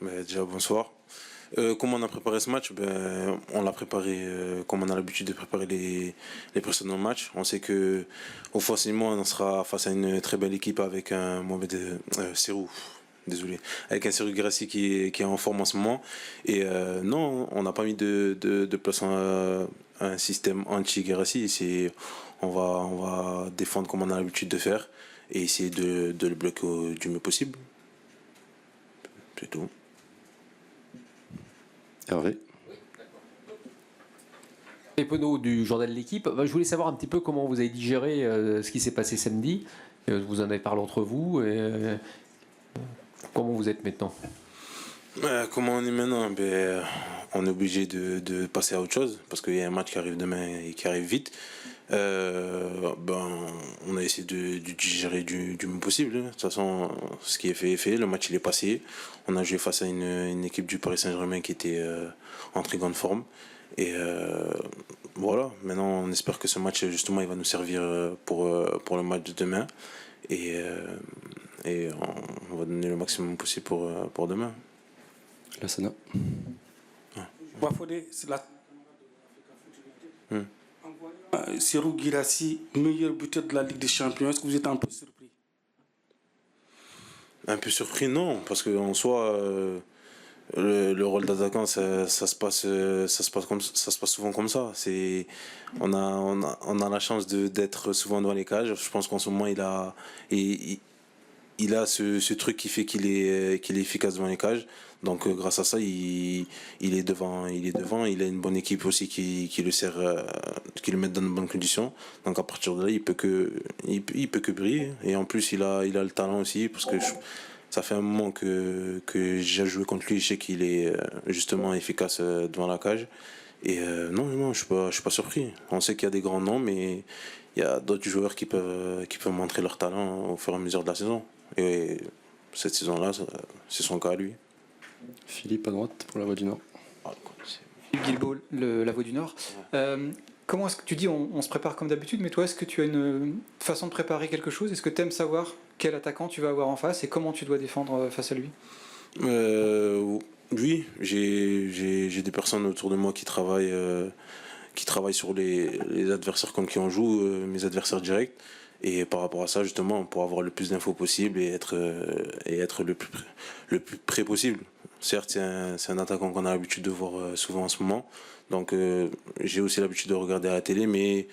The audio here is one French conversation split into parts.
Déjà, bonsoir. Comment on a préparé ce match? On l'a préparé comme on a l'habitude de préparer les précédents matchs. On sait que offensivement, on sera face à une très belle équipe avec un Mohamed Serrou. Désolé. Avec un Serhou Guirassy qui est en forme en ce moment. Et non, on n'a pas mis de place à un système anti-Guirassy. On va défendre comme on a l'habitude de faire et essayer de le bloquer du mieux possible. C'est tout. Hervé. Les Penaud du journal de l'équipe. Je voulais savoir un petit peu comment vous avez digéré ce qui s'est passé samedi. Vous en avez parlé entre vous. Comment vous êtes maintenant? Comment on est maintenant? On est obligé de passer à autre chose parce qu'il y a un match qui arrive demain et qui arrive vite. On a essayé de digérer du mieux possible. De toute façon, ce qui est fait est fait. Le match il est passé. On a joué face à une équipe du Paris Saint-Germain qui était en très grande forme. Et voilà, maintenant on espère que ce match justement il va nous servir pour le match de demain. Et on va donner le maximum possible pour demain. Lassana. Bafodé, c'est la. Serhou Guirassy, meilleur buteur de la Ligue des Champions. Est-ce que vous êtes un peu surpris? Un peu surpris, non, parce qu'en soi, le rôle d'attaquant, ça se passe souvent comme ça. On a la chance d'être souvent dans les cages. Je pense qu'en ce moment, il a ce truc qui fait qu'il est efficace devant les cages. Donc grâce à ça, il est devant, il a une bonne équipe aussi qui le sert, qui le met dans de bonnes conditions. Donc à partir de là, il peut que briller. Et en plus, il a le talent aussi parce que ça fait un moment que j'ai joué contre lui, je sais qu'il est justement efficace devant la cage. Et non, je suis pas surpris. On sait qu'il y a des grands noms, mais il y a d'autres joueurs qui peuvent montrer leur talent au fur et à mesure de la saison. Et cette saison-là, c'est son cas à lui. Philippe à droite pour la Voix du Nord. Guilbault, la Voix du Nord. Comment est-ce que tu dis on se prépare comme d'habitude, mais toi, est-ce que tu as une façon de préparer quelque chose? Est-ce que tu aimes savoir quel attaquant tu vas avoir en face et comment tu dois défendre face à lui? Oui, j'ai des personnes autour de moi qui travaillent sur les adversaires contre qui on joue, mes adversaires directs. Et par rapport à ça, justement, pour avoir le plus d'infos possible et être le plus près possible. Certes, c'est un attaquant qu'on a l'habitude de voir souvent en ce moment. Donc, j'ai aussi l'habitude de regarder à la télé. Mais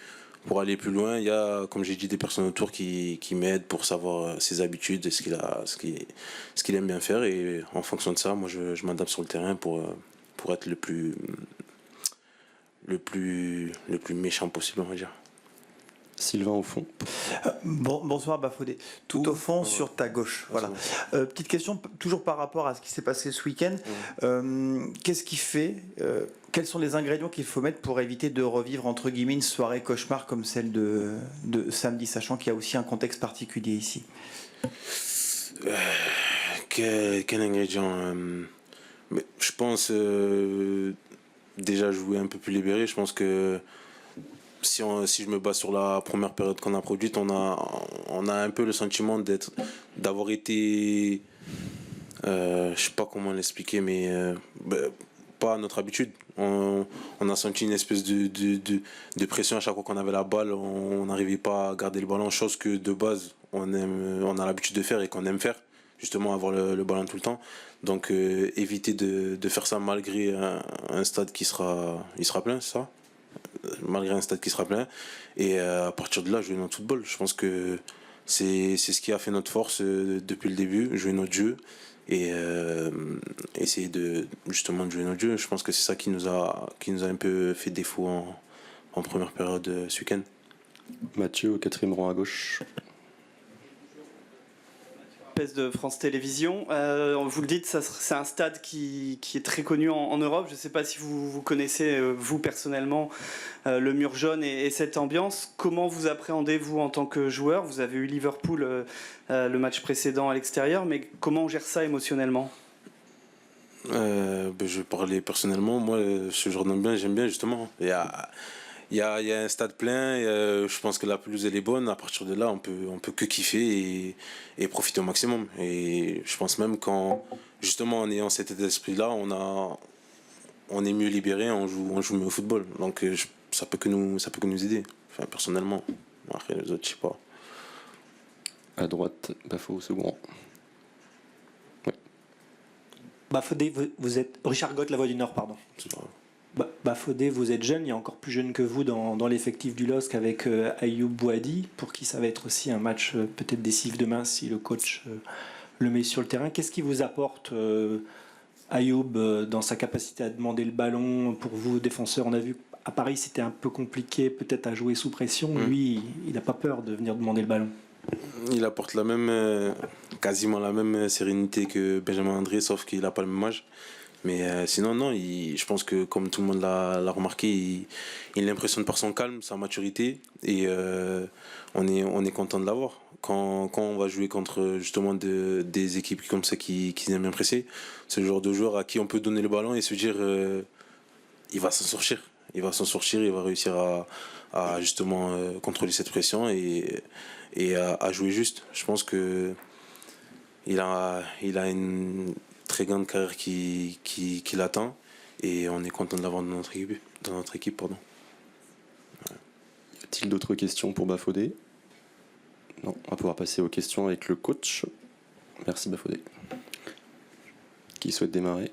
pour aller plus loin, il y a, comme j'ai dit, des personnes autour qui m'aident pour savoir ses habitudes et ce qu'il aime bien faire. Et en fonction de ça, moi, je m'adapte sur le terrain pour être le plus méchant possible, on va dire. Sylvain au fond. Bonsoir Bafodé. Tout au fond sur ta gauche. Voilà. Petite question, toujours par rapport à ce qui s'est passé ce week-end. Qu'est-ce qui fait quels sont les ingrédients qu'il faut mettre pour éviter de revivre entre guillemets une soirée cauchemar comme celle de samedi, sachant qu'il y a aussi un contexte particulier ici? Quel ingrédient mais je pense déjà jouer un peu plus libéré. Je pense que si je me base sur la première période qu'on a produite, on a un peu le sentiment d'avoir été, je sais pas comment l'expliquer, mais pas à notre habitude. On a senti une espèce de pression à chaque fois qu'on avait la balle. On n'arrivait pas à garder le ballon, chose que de base on a l'habitude de faire et qu'on aime faire, justement avoir le ballon tout le temps. Donc éviter de faire ça malgré un stade il sera plein, c'est ça? Malgré un stade qui sera plein. Et à partir de là, jouer notre football. Je pense que c'est ce qui a fait notre force depuis le début, jouer notre jeu et essayer justement de jouer notre jeu. Je pense que c'est ça qui nous a un peu fait défaut en première période ce week-end. Mathieu au 4e rang à gauche. De France Télévisions. Vous le dites, c'est un stade qui est très connu en Europe. Je ne sais pas si vous connaissez, vous personnellement, le mur jaune et cette ambiance. Comment vous appréhendez, vous, en tant que joueur? Vous avez eu Liverpool le match précédent à l'extérieur, mais comment on gère ça émotionnellement? Je vais parler personnellement. Moi, ce genre d'ambiance, j'aime bien, justement. Il il y a un stade plein. Je pense que la pelouse elle est bonne. À partir de là, on peut que kiffer et profiter au maximum. Et je pense même qu'en justement en ayant cet état d'esprit-là, on est mieux libéré, on joue mieux au football. Donc ça peut que nous aider. Enfin, personnellement. Après les autres, je sais pas. À droite, Bafo au second rang. Bafodé, vous êtes Richard Gott, La Voix du Nord, pardon. C'est pas grave. Bafodé, vous êtes jeune, il y a encore plus jeune que vous dans l'effectif du LOSC avec Ayoub Bouhaddi, pour qui ça va être aussi un match peut-être décisif demain si le coach le met sur le terrain. Qu'est-ce qui vous apporte Ayoub dans sa capacité à demander le ballon pour vous, défenseurs? On a vu à Paris c'était un peu compliqué peut-être à jouer sous pression. Lui, il n'a pas peur de venir demander le ballon. Il apporte quasiment la même sérénité que Benjamin André, sauf qu'il n'a pas le même âge. Mais sinon, non, je pense que comme tout le monde l'a remarqué, il impressionne par son calme, sa maturité. Et on est content de l'avoir. Quand on va jouer contre justement des équipes comme ça qui aiment bien presser, c'est le genre de joueur à qui on peut donner le ballon et se dire il va s'en sortir. Il va s'en sortir, il va réussir à justement contrôler cette pression et à jouer juste. Je pense que il a une très grande carrière qui l'attend et on est content de l'avoir dans notre équipe. Pardon. Y a-t-il d'autres questions pour Bafodé? Non, on va pouvoir passer aux questions avec le coach. Merci Bafodé. Qui souhaite démarrer?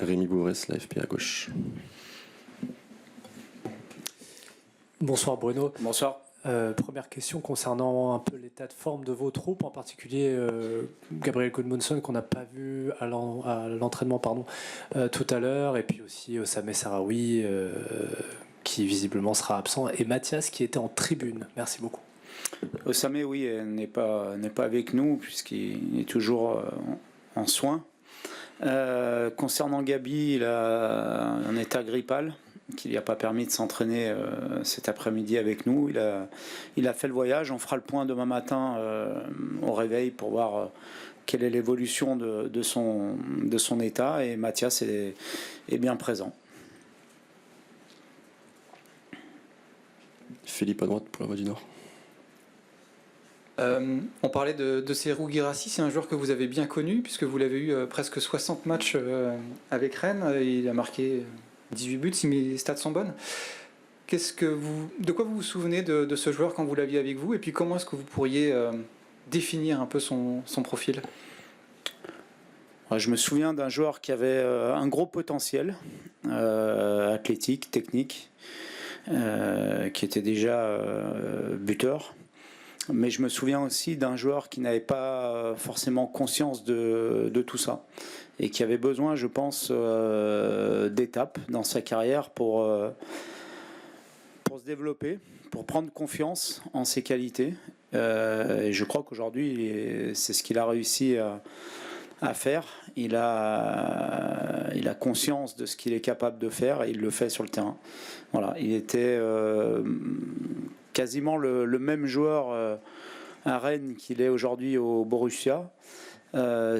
Rémi Bourrès, l'AFP à gauche. Bonsoir Bruno. Bonsoir. Première question concernant un peu l'état de forme de vos troupes, en particulier Gabriel Gudmundsson qu'on n'a pas vu à l'entraînement tout à l'heure, et puis aussi Osama Sarawi qui visiblement sera absent, et Mathias qui était en tribune. Merci beaucoup. Osama, oui, n'est pas avec nous puisqu'il est toujours en soins. Concernant Gabi, il a un état grippal qui lui a pas permis de s'entraîner cet après-midi avec nous. Il a fait le voyage. On fera le point demain matin au réveil pour voir quelle est l'évolution de son état. Et Mathias est bien présent. Philippe à droite pour La Voix du Nord. On parlait de Serhou Guirassy, c'est un joueur que vous avez bien connu puisque vous l'avez eu presque 60 matchs avec Rennes. Il a marqué 18 buts si mes stats sont bonnes. De quoi vous vous souvenez de ce joueur quand vous l'aviez avec vous, et puis comment est-ce que vous pourriez définir un peu son profil? Je me souviens d'un joueur qui avait un gros potentiel athlétique, technique, qui était déjà buteur. Mais je me souviens aussi d'un joueur qui n'avait pas forcément conscience de tout ça et qui avait besoin, je pense, d'étapes dans sa carrière pour se développer, pour prendre confiance en ses qualités. Et je crois qu'aujourd'hui, c'est ce qu'il a réussi à faire. Il a conscience de ce qu'il est capable de faire et il le fait sur le terrain. Voilà, il était quasiment le même joueur à Rennes qu'il est aujourd'hui au Borussia,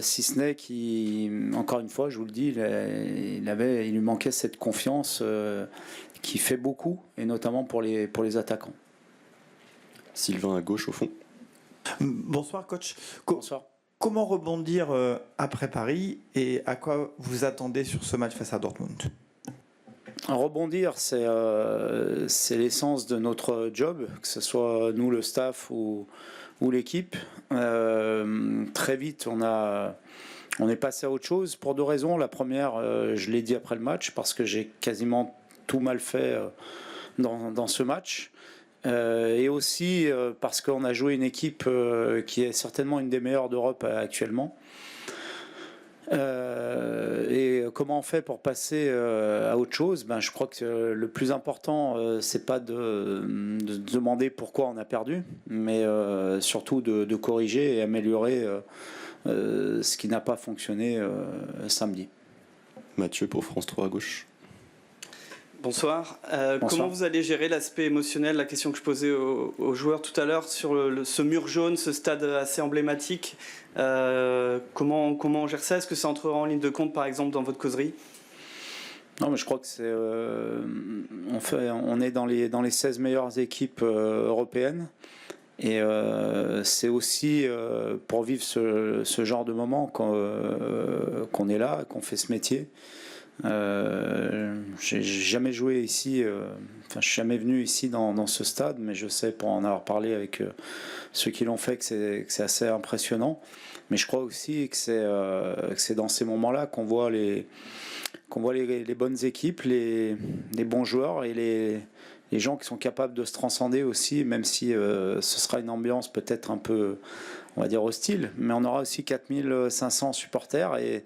si ce n'est qu'encore une fois, je vous le dis, il lui manquait cette confiance qui fait beaucoup, et notamment pour les attaquants. Sylvain à gauche au fond. Bonsoir coach. Bonsoir. Comment rebondir après Paris, et à quoi vous attendez sur ce match face à Dortmund? Rebondir, c'est l'essence de notre job, que ce soit nous, le staff ou l'équipe. Très vite, on est passé à autre chose pour deux raisons. La première, je l'ai dit après le match, parce que j'ai quasiment tout mal fait dans ce match. Et aussi parce qu'on a joué une équipe qui est certainement une des meilleures d'Europe actuellement. Et comment on fait pour passer à autre chose? Je crois que le plus important, c'est pas de demander pourquoi on a perdu, mais surtout de corriger et améliorer ce qui n'a pas fonctionné samedi. Mathieu pour France 3 à gauche. Bonsoir. Bonsoir. Comment vous allez gérer l'aspect émotionnel, la question que je posais aux joueurs tout à l'heure sur ce mur jaune, ce stade assez emblématique? Comment on gère ça? Est-ce que ça entrera en ligne de compte, par exemple, dans votre causerie? Non, mais je crois que c'est, on est dans les 16 meilleures équipes européennes. Et c'est aussi pour vivre ce genre de moment qu'on est là, qu'on fait ce métier. J'ai jamais joué ici, je suis jamais venu ici dans ce stade, mais je sais pour en avoir parlé avec ceux qui l'ont fait que c'est assez impressionnant. Mais je crois aussi que c'est dans ces moments-là qu'on voit les bonnes équipes, les bons joueurs et les gens qui sont capables de se transcender aussi, même si ce sera une ambiance peut-être un peu, on va dire, hostile, mais on aura aussi 4500 supporters et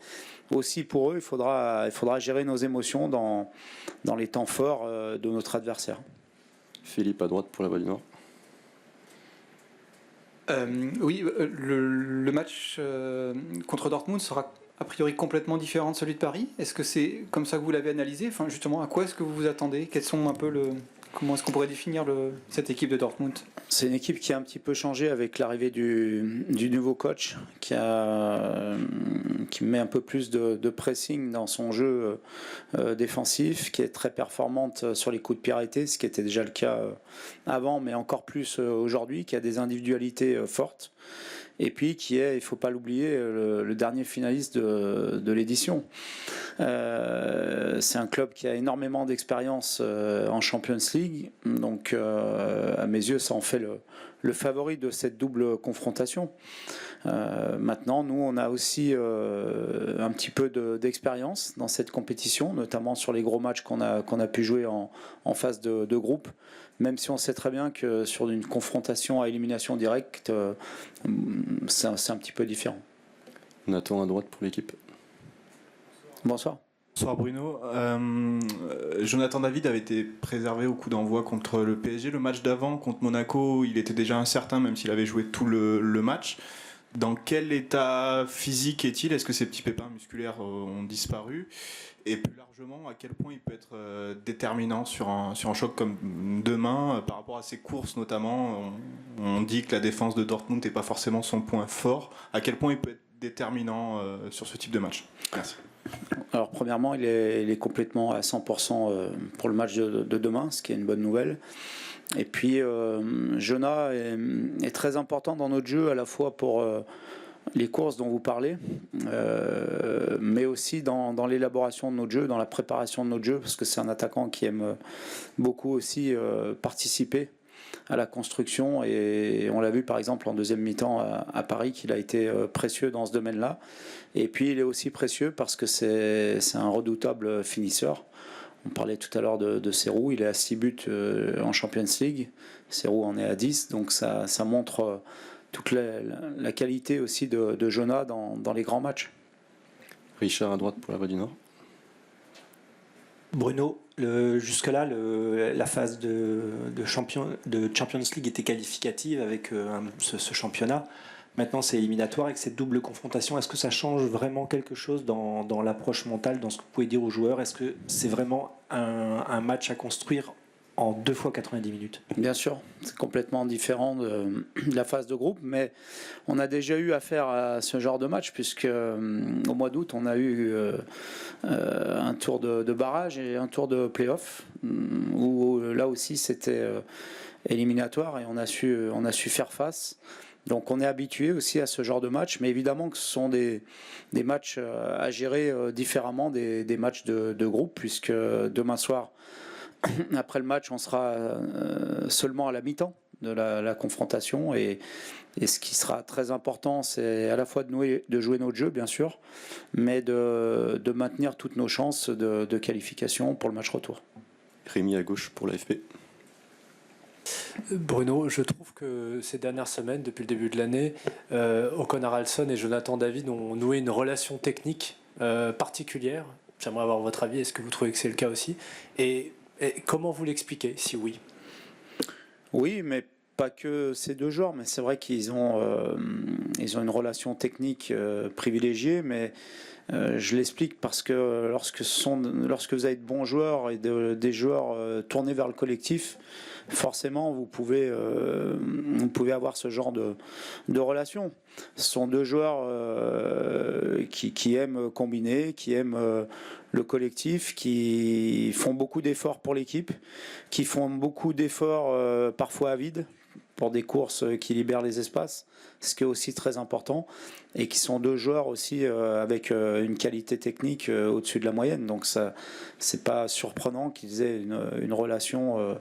aussi pour eux, il faudra gérer nos émotions dans les temps forts de notre adversaire. Philippe à droite pour la Voix du Nord. Oui, le match contre Dortmund sera a priori complètement différent de celui de Paris. Est-ce que c'est comme ça que vous l'avez analysé? Enfin, justement, à quoi est-ce que vous vous attendez? Comment est-ce qu'on pourrait définir cette équipe de Dortmund? C'est une équipe qui a un petit peu changé avec l'arrivée du nouveau coach qui met un peu plus de pressing dans son jeu défensif, qui est très performante sur les coups de pied arrêtés, ce qui était déjà le cas avant, mais encore plus aujourd'hui, qui a des individualités fortes. Et puis qui est, il ne faut pas l'oublier, le dernier finaliste de l'édition. C'est un club qui a énormément d'expérience en Champions League, donc à mes yeux ça en fait le favori de cette double confrontation. Maintenant, nous on a aussi un petit peu d'expérience dans cette compétition, notamment sur les gros matchs qu'on a pu jouer en phase de groupe. Même si on sait très bien que sur une confrontation à élimination directe, c'est un petit peu différent. Nathan à droite pour l'équipe. Bonsoir. Bonsoir Bruno. Jonathan David avait été préservé au coup d'envoi contre le PSG. Le match d'avant contre Monaco, il était déjà incertain même s'il avait joué tout le match. Dans quel état physique est-il? Est-ce que ces petits pépins musculaires ont disparu? Et plus largement, à quel point il peut être déterminant sur un choc comme demain, par rapport à ses courses notamment? On dit que la défense de Dortmund n'est pas forcément son point fort. À quel point il peut être déterminant sur ce type de match? Merci. Alors premièrement, il est complètement à 100% pour le match de demain, ce qui est une bonne nouvelle. Et puis Jonas est très important dans notre jeu, à la fois pour les courses dont vous parlez, mais aussi dans l'élaboration de notre jeu, dans la préparation de notre jeu, parce que c'est un attaquant qui aime beaucoup aussi participer à la construction, et on l'a vu par exemple en deuxième mi-temps à Paris qu'il a été précieux dans ce domaine-là. Et puis il est aussi précieux parce que c'est un redoutable finisseur. On parlait tout à l'heure de Serhou, il est à 6 buts en Champions League, Serhou en est à 10, donc ça montre toute la qualité aussi de Jonas dans les grands matchs. Richard à droite pour la Voix du Nord. Bruno, jusque-là, la phase de Champions League était qualificative avec ce championnat. Maintenant, c'est éliminatoire avec cette double confrontation. Est-ce que ça change vraiment quelque chose dans l'approche mentale, dans ce que vous pouvez dire aux joueurs? Est-ce que c'est vraiment un match à construire en 2 fois 90 minutes? Bien sûr, c'est complètement différent de la phase de groupe, mais on a déjà eu affaire à ce genre de match, puisque au mois d'août, on a eu un tour de barrage et un tour de play-off, où là aussi c'était éliminatoire et on a su faire face. Donc on est habitué aussi à ce genre de match, mais évidemment que ce sont des matchs à gérer différemment des matchs de groupe, puisque demain soir, après le match, on sera seulement à la mi-temps de la confrontation, et ce qui sera très important, c'est à la fois de jouer notre jeu, bien sûr, mais de maintenir toutes nos chances de qualification pour le match retour. Rémi à gauche pour l'AFP. Bruno, je trouve que ces dernières semaines, depuis le début de l'année, Håkon Haraldsson et Jonathan David ont noué une relation technique particulière. J'aimerais avoir votre avis. Est-ce que vous trouvez que c'est le cas aussi? Et comment vous l'expliquez, si oui? Oui, mais pas que ces deux joueurs, mais c'est vrai qu'ils ont une relation technique privilégiée, mais je l'explique parce que lorsque vous avez de bons joueurs et des joueurs tournés vers le collectif, forcément vous pouvez avoir ce genre de relation. Ce sont deux joueurs qui aiment combiner, qui aiment le collectif, qui font beaucoup d'efforts pour l'équipe, qui font beaucoup d'efforts parfois à vide pour des courses qui libèrent les espaces, ce qui est aussi très important, et qui sont deux joueurs aussi avec une qualité technique au-dessus de la moyenne. Donc ça, c'est pas surprenant qu'ils aient une relation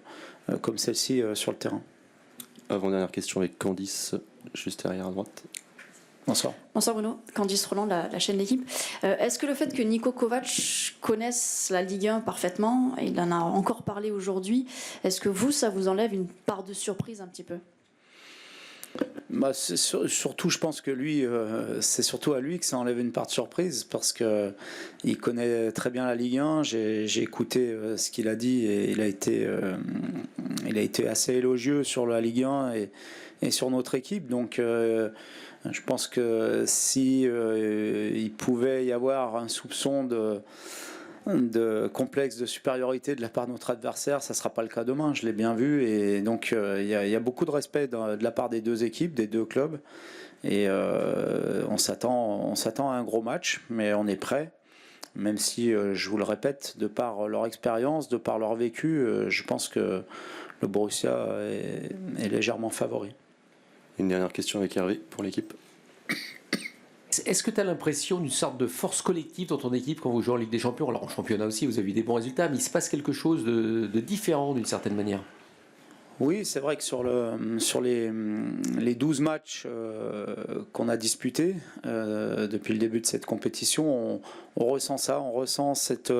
comme celle-ci sur le terrain. Avant-dernière question avec Candice, juste derrière à droite. Bonsoir. Bonsoir Bruno, Candice Roland, la chaîne L'équipe. Est-ce que le fait que Niko Kovac connaisse la Ligue 1 parfaitement, et il en a encore parlé aujourd'hui, est-ce que ça vous enlève une part de surprise un petit peu ? Surtout, je pense que lui, c'est surtout à lui que ça enlève une part de surprise, parce que il connaît très bien la Ligue 1. J'ai écouté ce qu'il a dit, et il a été assez élogieux sur la Ligue 1 et sur notre équipe. Donc je pense que si il pouvait y avoir un soupçon de complexe de supériorité de la part de notre adversaire, ça ne sera pas le cas demain, je l'ai bien vu, et donc il y a beaucoup de respect de la part des deux équipes, des deux clubs, et on s'attend à un gros match, mais on est prêt, même si, je vous le répète, de par leur expérience, de par leur vécu, je pense que le Borussia est légèrement favori. Une dernière question avec Hervé pour l'équipe. Est-ce que tu as l'impression d'une sorte de force collective dans ton équipe quand vous jouez en Ligue des Champions? Alors en championnat aussi, vous avez eu des bons résultats, mais il se passe quelque chose de différent d'une certaine manière. Oui, c'est vrai que sur les 12 matchs qu'on a disputés depuis le début de cette compétition, on ressent ça, on ressent cette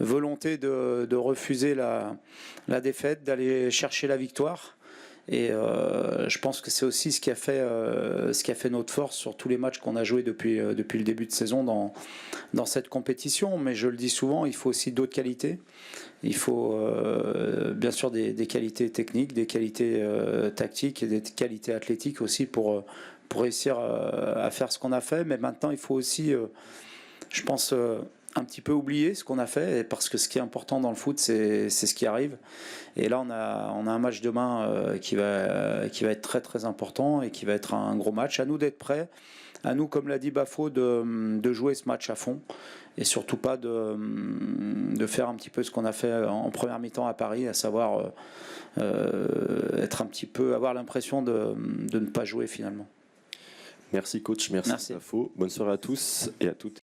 volonté de refuser la défaite, d'aller chercher la victoire. Et je pense que c'est aussi ce qui a fait notre force sur tous les matchs qu'on a joués depuis le début de saison dans cette compétition. Mais je le dis souvent, il faut aussi d'autres qualités. Il faut bien sûr des qualités techniques, des qualités tactiques et des qualités athlétiques aussi pour réussir à faire ce qu'on a fait. Mais maintenant, il faut aussi, je pense, un petit peu oublier ce qu'on a fait, parce que ce qui est important dans le foot, c'est ce qui arrive. Et là, on a un match demain qui va être très très important et qui va être un gros match. À nous d'être prêts, à nous, comme l'a dit Bafo, de jouer ce match à fond, et surtout pas de faire un petit peu ce qu'on a fait en première mi-temps à Paris, à savoir avoir l'impression de ne pas jouer finalement. Merci coach, merci Bafo. Bonne soirée à tous et à toutes.